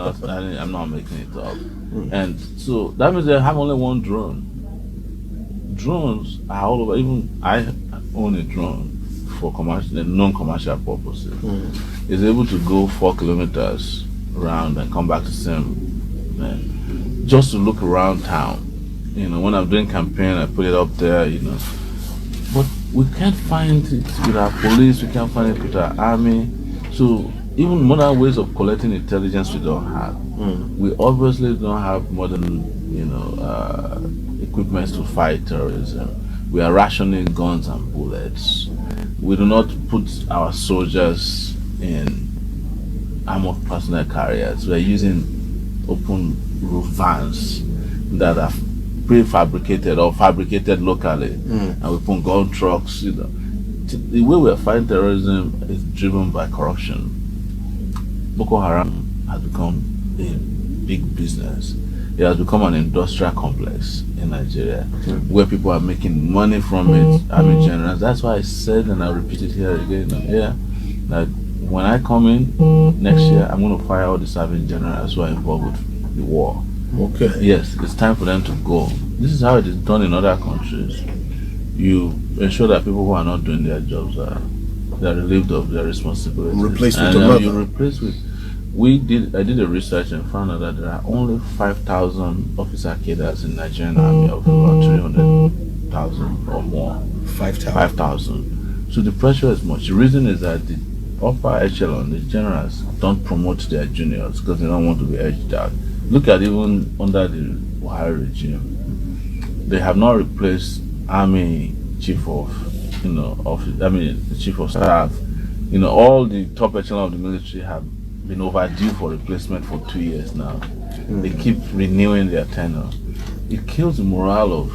I'm not making it up. And so that means they have only one drone. Drones are all over. Even I own a drone for commercial, non-commercial purposes. It's able to go 4 kilometers around and come back to same, just to look around town. You know, when I'm doing campaign, I put it up there. You know, but we can't find it with our police. We can't find it with our army. So even modern ways of collecting intelligence we don't have. We obviously don't have modern, equipment to fight terrorism. We are rationing guns and bullets. We do not put our soldiers in armored personnel carriers. We are using open roof vans that are prefabricated or fabricated locally, and we put gun trucks. You know, the way we are fighting terrorism is driven by corruption. Boko Haram has become a big business. It has become an industrial complex in Nigeria where people are making money from it. Army generals. That's why I said, and I'll repeat it here again, that when I come in next year, I'm going to fire all the serving generals who are involved with the war. Okay. Yes, it's time for them to go. This is how it is done in other countries. You ensure that people who are not doing their jobs they're relieved of their responsibilities. Replaced with another. You replace with. I did a research and found out that there are only 5,000 officer cadres in Nigerian Army of about 300,000 or more. 5,000. So the pressure is much. The reason is that the upper echelon, the generals, don't promote their juniors because they don't want to be edged out. Look at even under the Buhari regime, they have not replaced Army chief of, the chief of staff. You know, all the top echelon of the military have been overdue for replacement for 2 years now. They keep renewing their tenure. It kills the morale of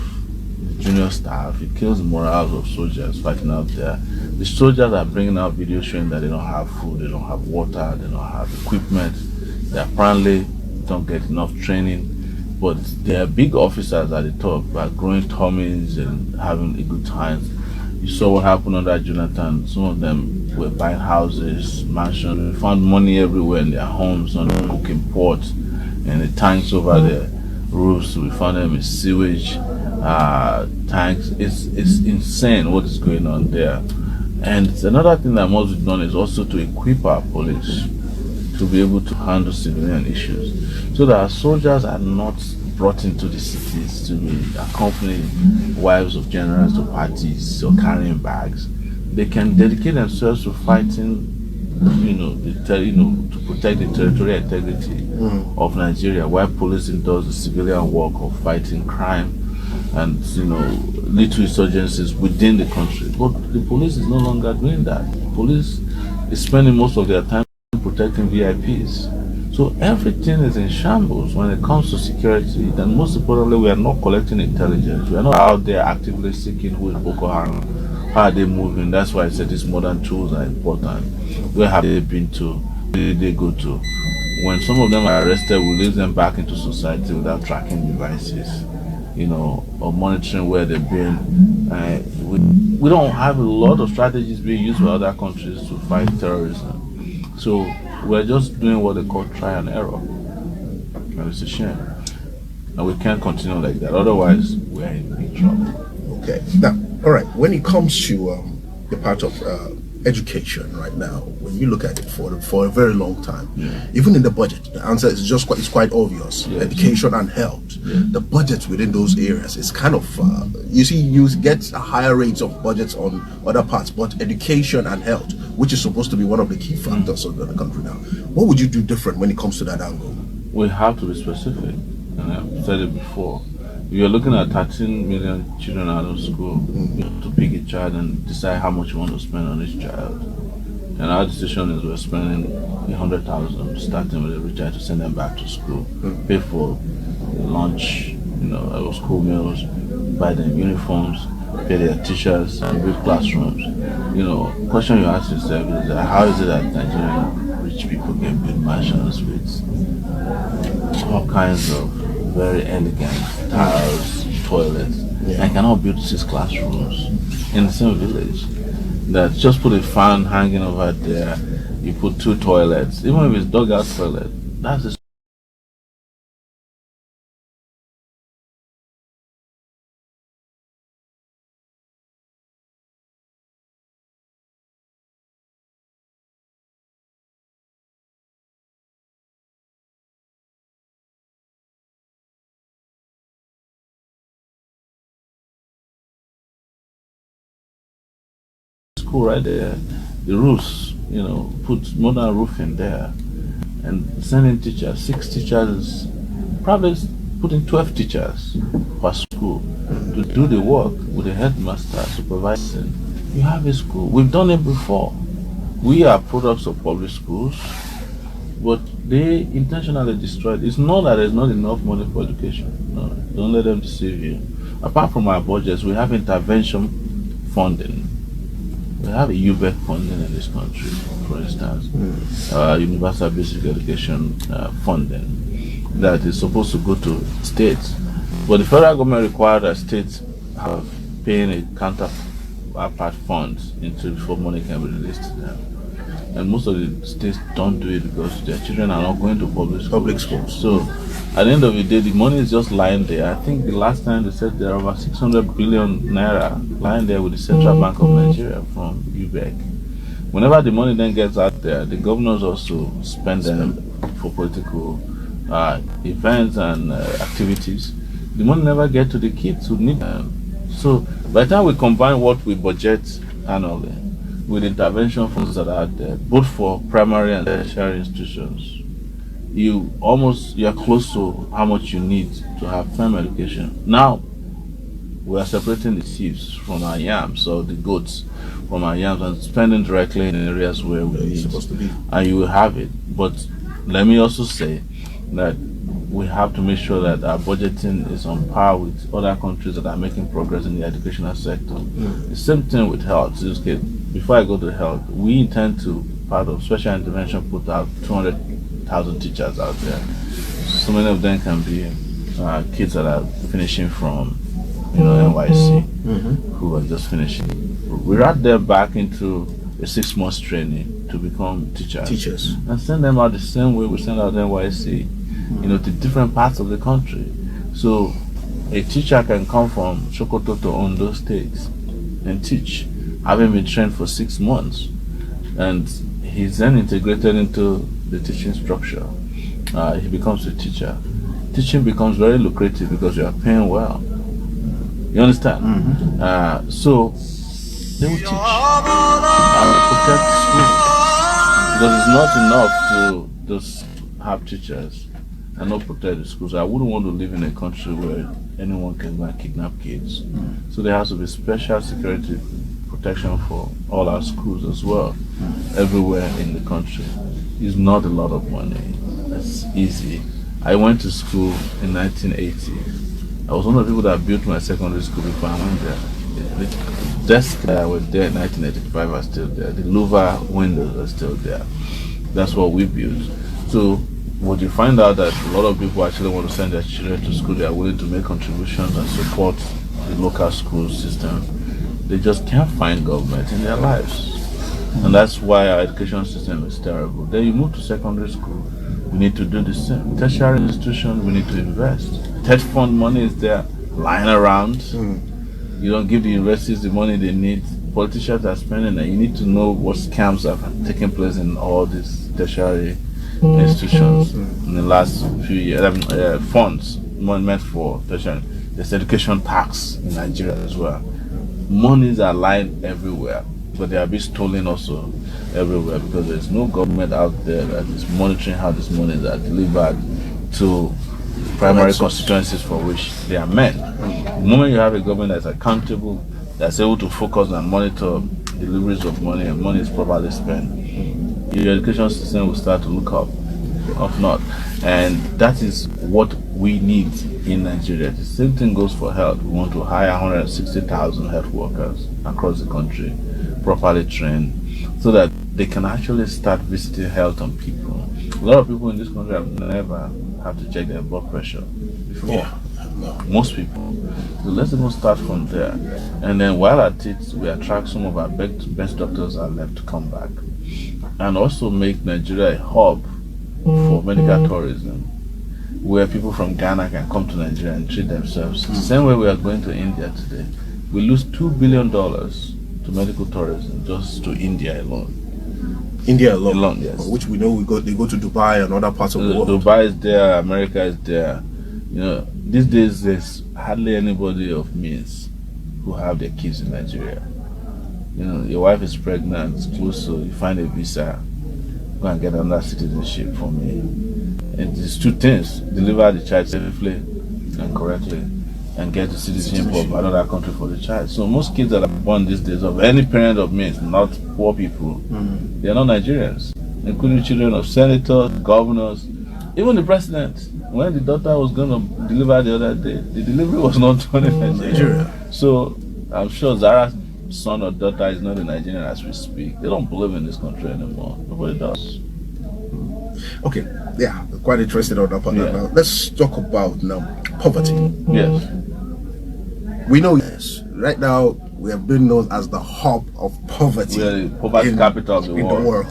the junior staff. It kills the morale of soldiers fighting out there. The soldiers are bringing out videos showing that they don't have food, they don't have water, they don't have equipment. They apparently don't get enough training. But there are big officers at the top who are growing tummies and having a good time. You saw what happened under Jonathan. Some of them were buying houses, mansions. We found money everywhere in their homes, on the cooking pots, and the tanks over their roofs. We found them in sewage tanks. It's insane what is going on there. And another thing that must be done is also to equip our police to be able to handle civilian issues, so that our soldiers are not brought into the cities to be accompanying wives of generals to parties or carrying bags. They can dedicate themselves to fighting, to protect the territorial integrity of Nigeria, while policing does the civilian work of fighting crime and little insurgencies within the country. But the police is no longer doing that. The police is spending most of their time protecting VIPs. So everything is in shambles when it comes to security, and most importantly, we are not collecting intelligence. We are not out there actively seeking who is Boko Haram, how are they moving. That's why I said these modern tools are important. Where have they been to? Where did they go to? When some of them are arrested, we release them back into society without tracking devices, or monitoring where they've been. We don't have a lot of strategies being used by other countries to fight terrorism. So we're just doing what they call try and error. And it's a shame. And we can't continue like that. Otherwise, we're in big trouble. Okay. Now, all right. When it comes to the part of education right now, when you look at it for a very long time, even in the budget, the answer is it's quite obvious. Yes. Education and health. Yes. The budgets within those areas is kind of you get higher rates of budgets on other parts, but education and health, which is supposed to be one of the key factors of the country now, what would you do different when it comes to that angle? We have to be specific, and I've said it before. You're looking at 13 million children out of school. You have to pick a child and decide how much you want to spend on each child. And our decision is we're spending 100,000, starting with every child, to send them back to school, pay for lunch, school meals, buy them uniforms, pay their teachers, and build classrooms. Question you ask yourself is how is it that Nigerian rich people can build mansions with all kinds of very elegant tiles, toilets, and cannot build 6 classrooms in the same village? That just put a fan hanging over there, you put 2 toilets, even if it's dug out toilet, that's the school right there, the roofs, put modern roofing there, and sending teachers, 6 teachers, probably putting 12 teachers per school to do the work with the headmaster supervising. You have a school. We've done it before. We are products of public schools, but they intentionally destroyed. It's not that there's not enough money for education. No, don't let them deceive you. Apart from our budgets, we have intervention funding. We have a LlVE funding in this country, for instance, universal basic education funding that is supposed to go to states. But the federal government required that states have paying a counterpart funds into before money can be released to them. And most of the states don't do it because their children are not going to public schools. So at the end of the day, the money is just lying there. I think the last time they said there are over 600 billion naira lying there with the Central Bank of Nigeria from LlVE. Whenever the money then gets out there, the governors also spend them for political events and activities. The money never gets to the kids who need them. So by the time we combine what we budget annually with intervention funds that are out there, both for primary and tertiary institutions, you are close to how much you need to have firm education. Now, we are separating the sheep from our yams, or the goats from our yams, and spending directly in areas where we need, supposed to be. And you will have it. But let me also say that we have to make sure that our budgeting is on par with other countries that are making progress in the educational sector. The same thing with health. Before I go to health, we intend to, part of special intervention, put out 200,000 teachers out there. So many of them can be kids that are finishing from NYC, who are just finishing. We rat them back into a 6-month training to become teachers. And send them out the same way we send out NYC, to different parts of the country. So a teacher can come from Sokoto to Ondo states and teach, having been trained for 6 months. And he's then integrated into the teaching structure. He becomes a teacher. Teaching becomes very lucrative because you are paying well. You understand? So they will teach and protect schools, because it's not enough to just have teachers and not protect the schools. I wouldn't want to live in a country where anyone can go and kidnap kids. So there has to be special security protection for all our schools as well, everywhere in the country. It's not a lot of money. It's easy. I went to school in 1980. I was one of the people that built my secondary school before I went there. The desk that was there in 1985 are still there. The LlVE windows are still there. That's what we built. So what you find out that a lot of people actually want to send their children to school, they are willing to make contributions and support the local school system. They just can't find government in their lives. And that's why our education system is terrible. Then you move to secondary school, we need to do the same. Tertiary institutions, we need to invest. TED fund money is there lying around. You don't give the universities the money they need. Politicians are spending it. You need to know what scams have taken place in all these tertiary institutions in the last few years. Funds meant for tertiary. There's education tax in Nigeria as well. Monies are lying everywhere, but they are being stolen also everywhere because there's no government out there that is monitoring how these monies are delivered to primary constituencies for which they are meant. The moment you have a government that's accountable, that's able to focus and monitor deliveries of money, and money is properly spent, your education system will start to look up, if not. And that is what we need in Nigeria. The same thing goes for health. We want to hire 160,000 health workers across the country, properly trained, so that they can actually start visiting health on people. A lot of people in this country have never had to check their blood pressure before. Most people. So let's even start from there. And then while at it, we attract some of our best doctors are left to come back. And also make Nigeria a hub for medical tourism, where people from Ghana can come to Nigeria and treat themselves. The same way we are going to India today. We lose $2 billion to medical tourism just to India alone. India alone, yes. Which we know they go to Dubai and other parts of the world. Dubai is there, America is there. These days there's hardly anybody of means who have their kids in Nigeria. You know, your wife is pregnant, close, so you find a visa, go and get another citizenship for me. And these two things: deliver the child safely and correctly, and get the citizenship of another country for the child. So most kids that are born these days of any parent of means, not poor people, they are not Nigerians, including children of senators, governors, even the president. When the daughter was going to deliver the other day, the delivery was not done in Nigeria. So I'm sure Zara's son or daughter is not in Nigeria as we speak. They don't believe in this country anymore. Nobody does. Okay, yeah, quite interested on that part. Now, let's talk about now poverty. Yes. We know this. Right now, we have been known as the hub of poverty. We are the poverty capital of the world.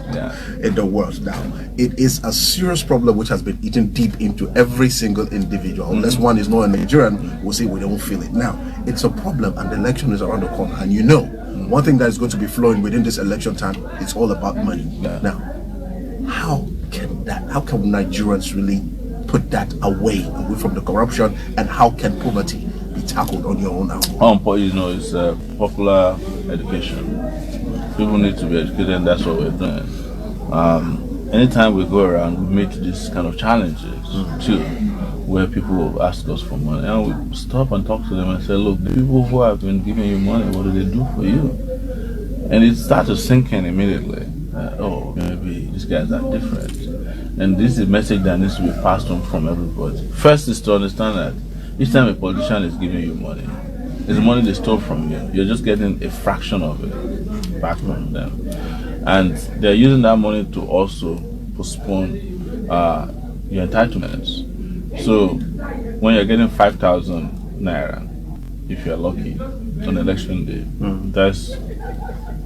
In the world. Now, it is a serious problem which has been eaten deep into every single individual. Unless one is not a Nigerian, we'll say we don't feel it. Now, it's a problem, and the election is around the corner. And you know, one thing that is going to be flowing within this election time, it's all about money. Now, how can Nigerians really put that away from the corruption, and how can poverty be tackled on your own now? You know, it's popular education. People need to be educated, and that's what we're doing. Anytime we go around, we meet these kind of challenges too, where people ask us for money, and we stop and talk to them and say, look, the people who have been giving you money, what do they do for you? And it starts to sink in immediately. Oh, maybe these guys are different. And this is a message that needs to be passed on from everybody. First is to understand that each time a politician is giving you money, it's money they stole from you. You're just getting a fraction of it back from them. And they're using that money to also postpone your entitlements. So when you're getting 5,000 naira, if you're lucky, on election day, that's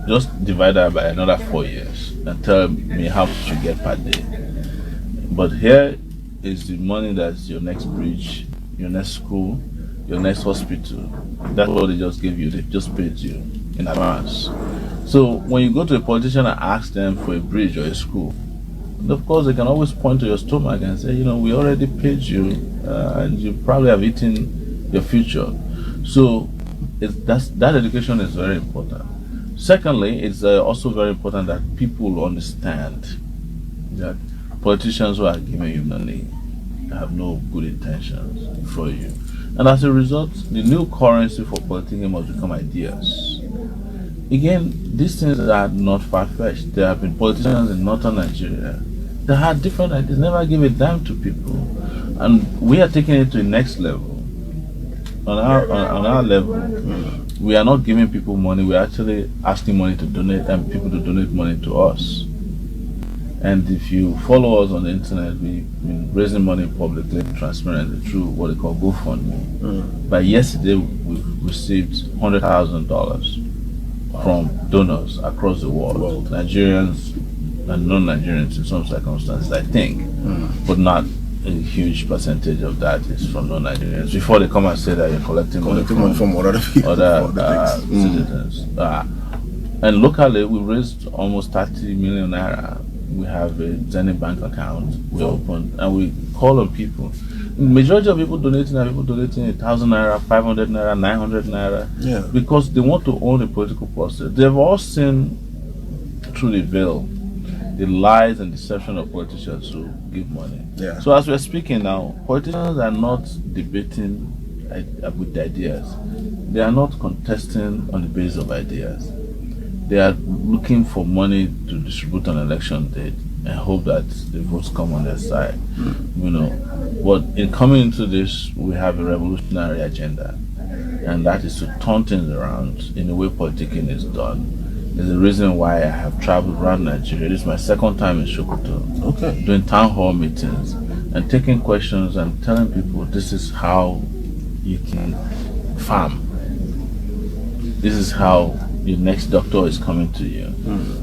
just divide that by another 4 years and tell me how much you get per day. But here is the money that's your next bridge, your next school, your next hospital. That's what they just gave you. They just paid you in advance. So when you go to a politician and ask them for a bridge or a school, of course they can always point to your stomach and say, you know, we already paid you and you probably have eaten your future. So that education is very important. Secondly, it's also very important that people understand that politicians who are giving you money have no good intentions for you. And as a result, the new currency for politicking must become ideas. Again, these things are not far-fetched. There have been politicians in northern Nigeria that had different ideas, never give a dime to people. And we are taking it to the next level. On our level, we are not giving people money, we're actually asking money to donate and people to donate money to us. And if you follow us on the internet, we've been raising money publicly, transparently through what they call GoFundMe. By yesterday, we've received $100,000 from donors across the world, Nigerians and non-Nigerians in some circumstances, I think, but not a huge percentage of that is from non-Nigerians. Before they come and say that you're collecting money from other people, other citizens. And locally, we raised almost 30 million naira. We have a Zenith bank account we opened, and we call on people. The majority of people donating are people donating 1,000 naira, 500 naira, 900 naira, because they want to own a political process. They've all seen through the veil the lies and deception of politicians who give money. So as we're speaking now, politicians are not debating with ideas. They are not contesting on the basis of ideas. They are looking for money to distribute on election day and hope that the votes come on their side. You know, but in coming into this, we have a revolutionary agenda, and that is to turn things around in the way politicking is done. There's a reason why I have traveled around Nigeria. This is my second time in Sokoto, doing town hall meetings and taking questions and telling people this is how you can farm. This is how your next doctor is coming to you.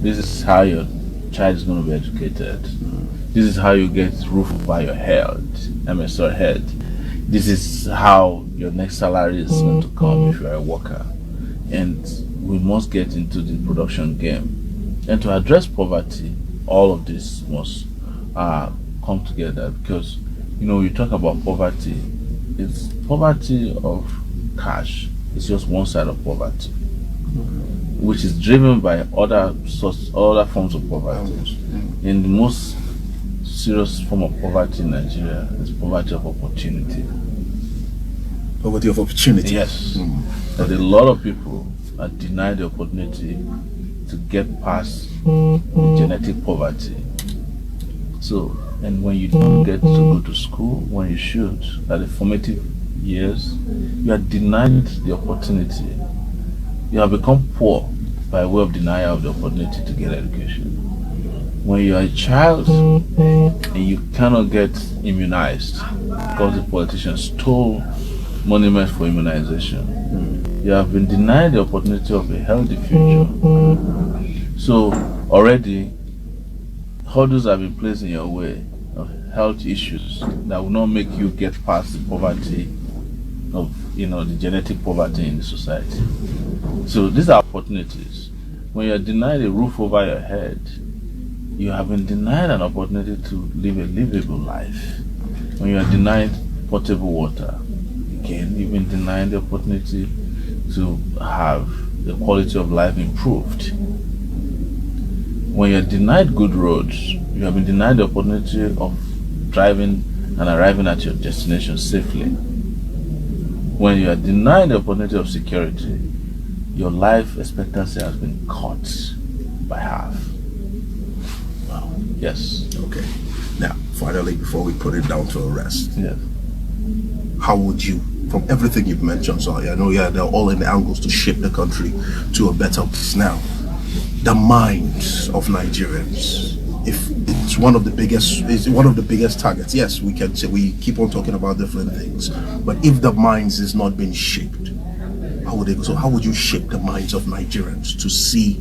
This is how your child is going to be educated. This is how you get roof over your head. This is how your next salary is going to come if you are a worker. And we must get into the production game. And to address poverty, all of this must come together, because, you know, you talk about poverty, it's poverty of cash. It's just one side of poverty. which is driven by other forms of poverty. In the most serious form of poverty in Nigeria is poverty of opportunity. Poverty of opportunity. Yes. That a lot of people are denied the opportunity to get past the genetic poverty. So, and when you don't get to go to school when you should, at the formative years, you are denied the opportunity. You have become poor by way of denial of the opportunity to get education. When you are a child and you cannot get immunized because the politicians stole monuments for immunization, you have been denied the opportunity of a healthy future. So already hurdles have been placed in your way of health issues that will not make you get past the poverty of the genetic poverty in the society. So these are opportunities. When you are denied a roof over your head, you have been denied an opportunity to live a livable life. When you are denied potable water, again, you've been denied the opportunity to have the quality of life improved. When you're denied good roads, you have been denied the opportunity of driving and arriving at your destination safely. When you are denied the opportunity of security, your life expectancy has been cut by half. Wow. Yes. Okay. Now, finally, before we put it down to a rest, Yes. how would you, from everything you've mentioned, so I know they're all in the angles to shape the country to a better place now, the minds of Nigerians, if it's one of the biggest targets. Yes, we can say, we keep on talking about different things, but if the minds is not being shaped, how would they go? So how would you shape the minds of Nigerians to see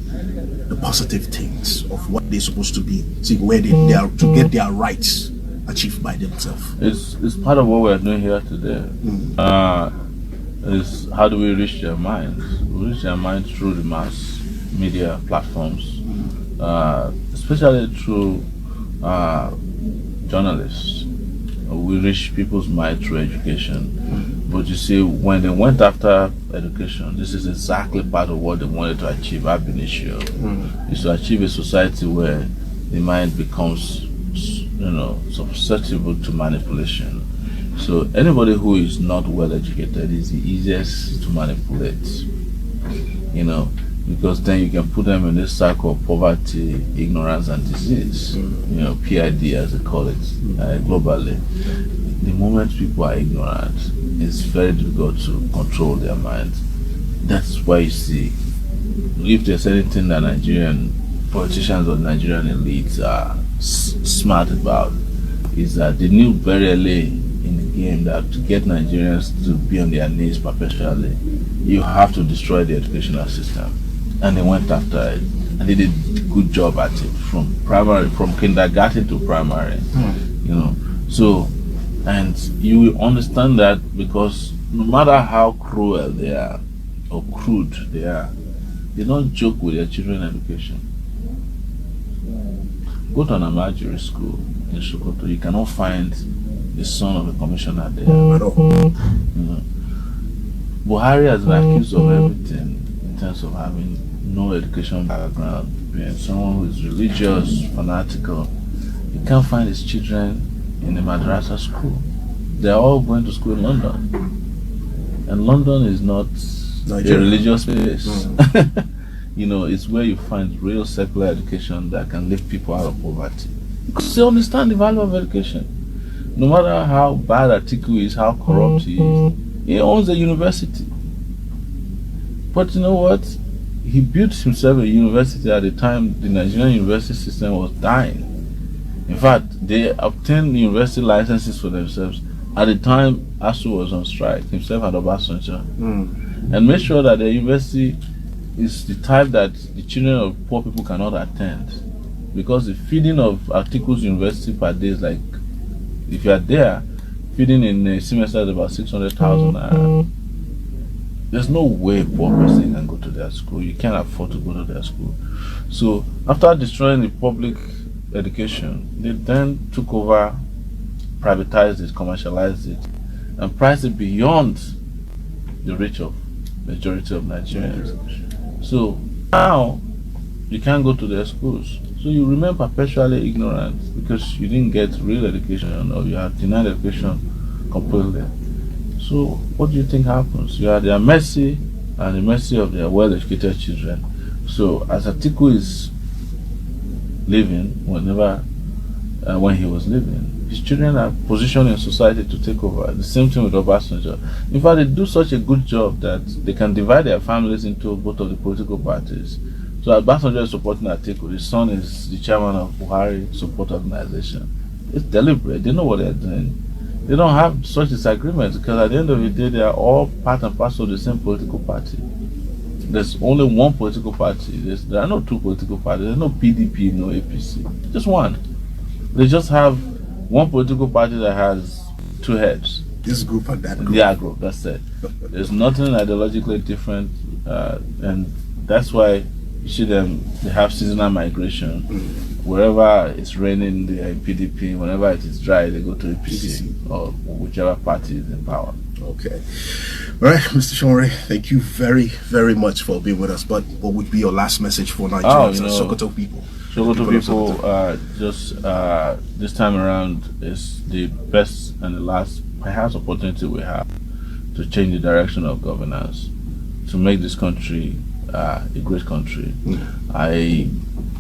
the positive things of what they're supposed to be, see where they are, to get their rights achieved by themselves? It's part of what we're doing here today. Is how do we reach their minds? We reach their minds through the mass media platforms, especially through journalists. We reach people's minds through education. But you see, when they went after education, this is exactly part of what they wanted to achieve ab initio. Is to achieve a society where the mind becomes, susceptible to manipulation. So anybody who is not well educated is the easiest to manipulate. Because then you can put them in this cycle of poverty, ignorance, and disease. PID as they call it globally. The moment people are ignorant, it's very difficult to control their minds. That's why you see, if there's anything that Nigerian politicians or Nigerian elites are smart about, is that they knew very early in the game that to get Nigerians to be on their knees perpetually, you have to destroy the educational system. And they went after it, and they did a good job at it, from kindergarten to primary. So, and you will understand that because no matter how cruel they are or crude they are, they don't joke with their children's education. Go to an Amajiri school in Sokoto, you cannot find the son of a commissioner there at all. Buhari has been accused of everything in terms of having no education background, being someone who is religious, fanatical. You can't find his children in a madrasa school. They're all going to school in London. And London is not Nigeria. A religious place. It's where you find real secular education that can lift people out of poverty. Because they understand the value of education. No matter how bad Atiku is, how corrupt he is, he owns a university. But you know what? He built himself a university at the time the Nigerian university system was dying. In fact, they obtained university licenses for themselves at the time ASU was on strike, himself and Obasanjo. And made sure that the university is the type that the children of poor people cannot attend. Because the feeding of Atiku's university per day is like, if you are there, feeding in a semester is about 600,000 naira. There's no way a poor person can go to their school. You can't afford to go to their school. So after destroying the public education, they then took over, privatized it, commercialized it, and priced it beyond the reach of majority of Nigerians. So Now, you can't go to their schools. So you remain perpetually ignorant because you didn't get real education or you are denied education completely. So what do you think happens? You are at their mercy and the mercy of their well-educated children. So as Atiku is living, when he was living, his children are positioned in society to take over. The same thing with Obasanjo. In fact, they do such a good job that they can divide their families into both of the political parties. So Obasanjo is supporting Atiku. His son is the chairman of Buhari Support Organization. It's deliberate. They know what they're doing. They don't have such disagreements because at the end of the day, they are all part and parcel of the same political party. There's only one political party. There are no two political parties. There's no PDP, no APC. Just one. They just have one political party that has two heads. This group and that group. Yeah, group. That's it. There's nothing ideologically different, and that's why you see them. They have seasonal migration. Wherever it's raining, they are in PDP. Whenever it is dry, they go to APC or whichever party is in power. Okay. All right, Mr. Sowore, thank you very, very much for being with us. But what would be your last message for Nigerians and Sokoto people? Sokoto people, just this time around is the best and the last, perhaps, opportunity we have to change the direction of governance, to make this country a great country. I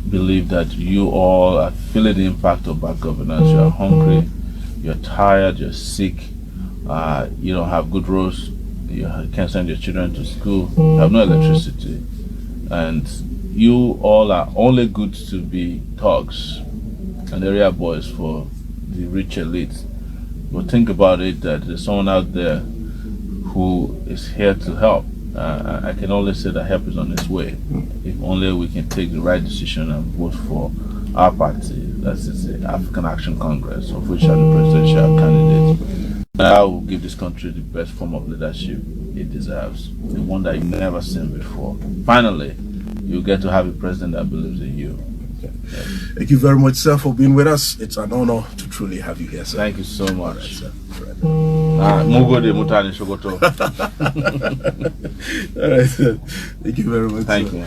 believe that you all are feeling the impact of bad governance. You are hungry, you're tired, you're sick, you don't have good roads, you can't send your children to school, you have no electricity, and you all are only good to be thugs and area boys for the rich elite. But think about it, that there's someone out there who is here to help. I can only say that help is on its way. If only we can take the right decision and vote for our party, that is the African Action Congress, of which I'm the presidential candidate. I will give this country the best form of leadership it deserves, the one that you've never seen before. Finally, you get to have a president that believes in you. Okay. Yes. Thank you very much, sir, for being with us. It's an honor to truly have you here, sir. Thank you so much. All right, sir. All right, sir. Thank you very much. Thank you.